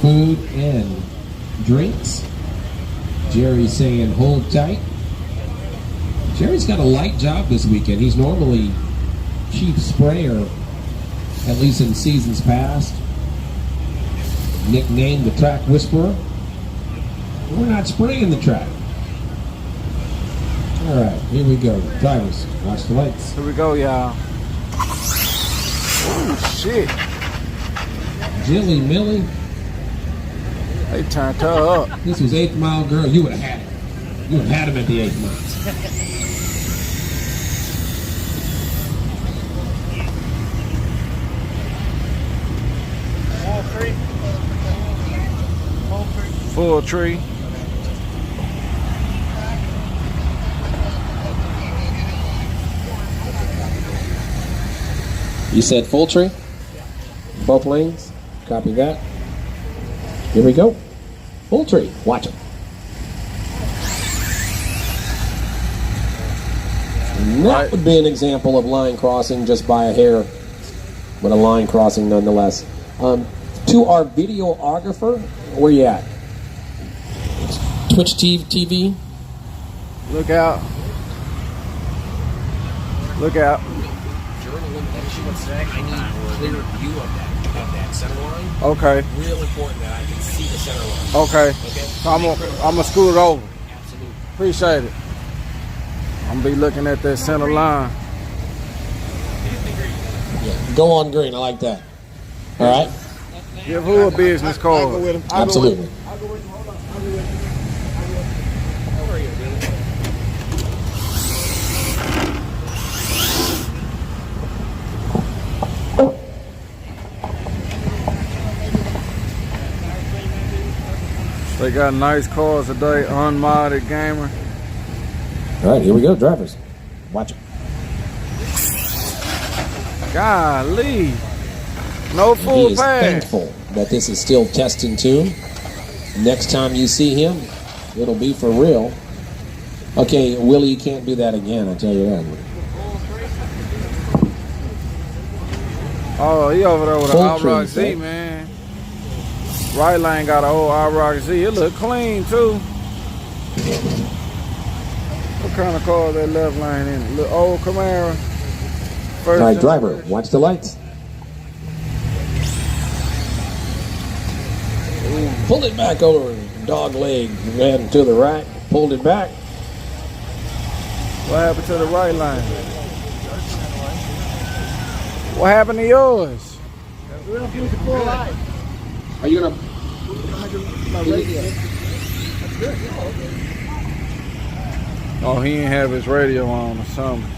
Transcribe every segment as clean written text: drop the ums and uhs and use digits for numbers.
food and drinks. Jerry's saying hold tight. Jerry's got a light job this weekend. He's normally chief sprayer, at least in seasons past. Nicknamed the track whisperer. We're not spraying the track. All right, here we go. Drivers, watch the lights. Here we go, y'all. Oh, shit. Jilly Millie. They turned her up. This was 8th Mile Girl. You would have had it. You would have had him at the 8th Mile. Full tree. You said full tree? Both lanes? Copy that. Here we go. Full tree. Watch it. And that would be an example of line crossing just by a hair, but a line crossing nonetheless. To our videographer, where you at? Twitch TV? Look out. Look out. I need a clear view of that center line. Okay. Real important that I can see the center line. Okay. So I'm gonna scoot it over. Absolutely. Appreciate it. I'm gonna be looking at that center line. Yeah, go on green. I like that. All right. Give who a business card. Absolutely. They got nice cars today, unmodded gamer. All right, here we go, drivers. Watch it. Golly. No He full is pass. thankful that this is still test and tune. Next time you see him, it'll be for real. Okay, Willie, you can't do that again, I tell you that. Oh, he over there with an Full outright tree, Z, man. Right lane got an old outright Z. It look clean, too. What kind of car is that left lane in? Little old Camaro. All right, driver, watch the lights. Pulled it back over dog leg, ran to the right, pulled it back. What happened to the right lane? What happened to yours? Are you gonna? Oh, he didn't have his radio on or something.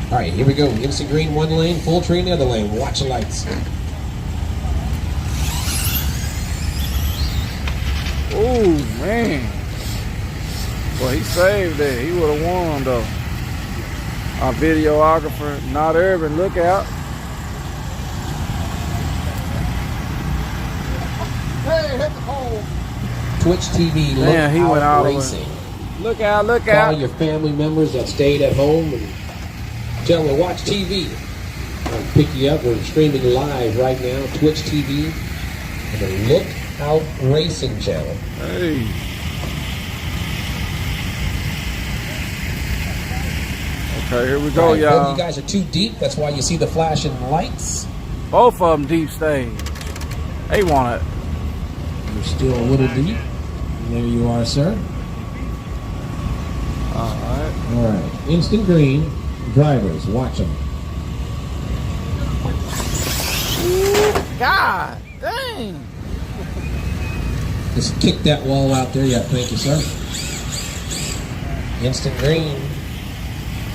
All right, here we go. Instant green one lane, full tree in the other lane. Watch the lights. Oh man. Well, he saved that. He would have won though. Our videographer, not urban, look out. Hey, hit the pole. Twitch TV, Man, he went out racing. Look out, look Call out. your family members that stayed at home and tell them to watch TV. I'll pick you up. We're streaming live right now, Twitch TV, and the Look Out Racing channel. Hey. Okay, here we go, Right, y'all. you guys are too deep. That's why you see the flashing lights. Both of them deep stage. They want it. You're still a little deep. There you are, sir. All right. Instant green. Drivers, watch them. God dang. Just kick that wall out there. Yeah, thank you, sir. Instant green.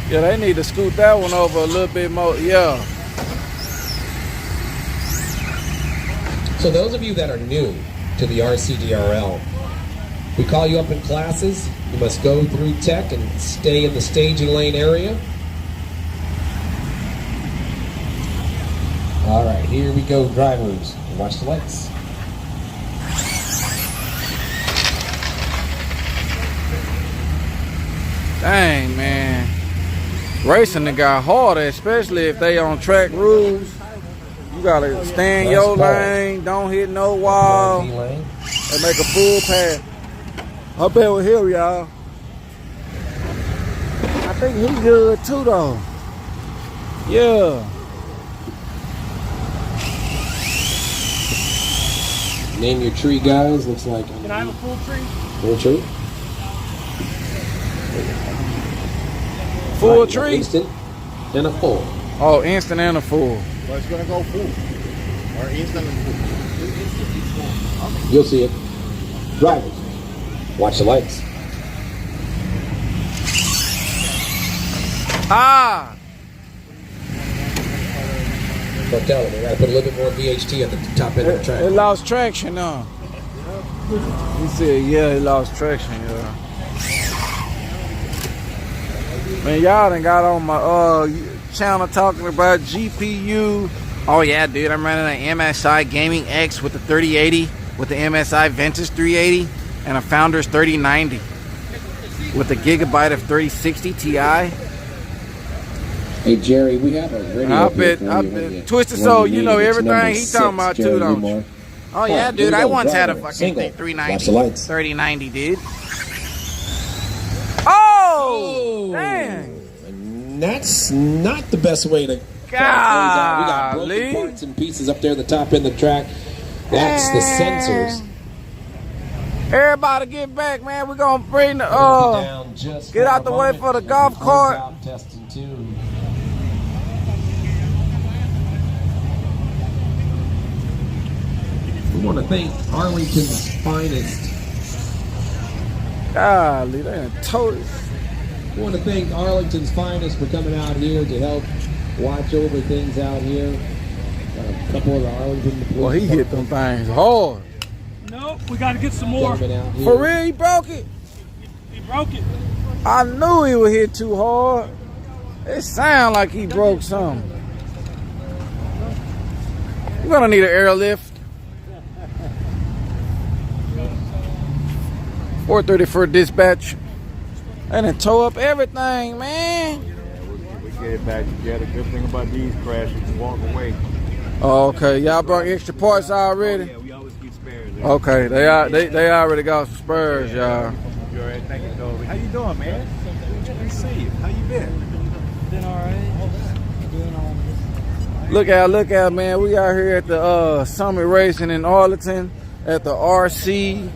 Yeah, they need to scoot that one over a little bit more. Yeah. So those of you that are new to the RCDRL, we call you up in classes. You must go through tech and stay in the staging lane area. All right, here we go, drivers. Watch the lights. Dang, man. Racing the guy harder, especially if they on track rules. You gotta stay in your lane, don't hit no wall, and make a full pass. I bet with him, y'all. I think he good too, though. Yeah. Name your tree, guys. Looks like. Can I have a full tree? Full tree. Full Right, tree? Instant and a full. Oh, instant and a full. But it's gonna go full. Or instant and full. You'll see it. Drivers, watch the lights. Ah! Don't tell them. We gotta put a little bit more VHT at the top end of the track. It lost traction, huh? He said, yeah, it lost traction, yeah. Man, y'all done got on my channel talking about GPU. Oh yeah, dude, I'm running an MSI Gaming X with the 3080, with the MSI Ventus 380, and a Founders 3090 with a gigabyte of 3060 Ti. Hey Jerry, we have a radio. I bet Twisted Soul, you know everything he talking about too, don't you? Oh yeah, dude, I once had a fucking 390, 3090, dude. Oh, dang. And that's not the best way to. We got broken parts and pieces up there at the top end of the track. That's the sensors. Everybody get back, man. We're gonna bring the get out the way for the golf cart. Testing too. We want to thank Arlington's finest. Golly, they done totally. We want to thank Arlington's finest for coming out here to help watch over things out here. A couple of the Arlington police. Well, he hit them things hard. Nope, we gotta get some more. For real, he broke it? He broke it. I knew he would hit too hard. It sounded like he broke something. We're gonna need an airlift. 434 dispatch. And then tow up everything, man. We get it back together. Good thing about these crashes, you walk away. Oh, okay, y'all brought extra parts already? Yeah, we always keep spares. Okay, they already got some spurs, y'all. You alright? Thank you, Toby. How you doing, man? Good to see you. How you been? Been alright. Doing all this. Look out, man. We out here at the Summit Racing in Arlington at the RCDL,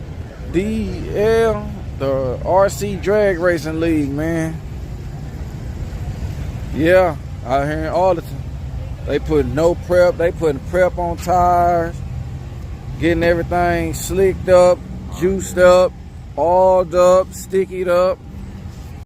the RC Drag Racing League, man. Yeah, out here in Arlington. They put no prep. They putting prep on tires, getting everything slicked up, juiced up, oiled up, stickied up.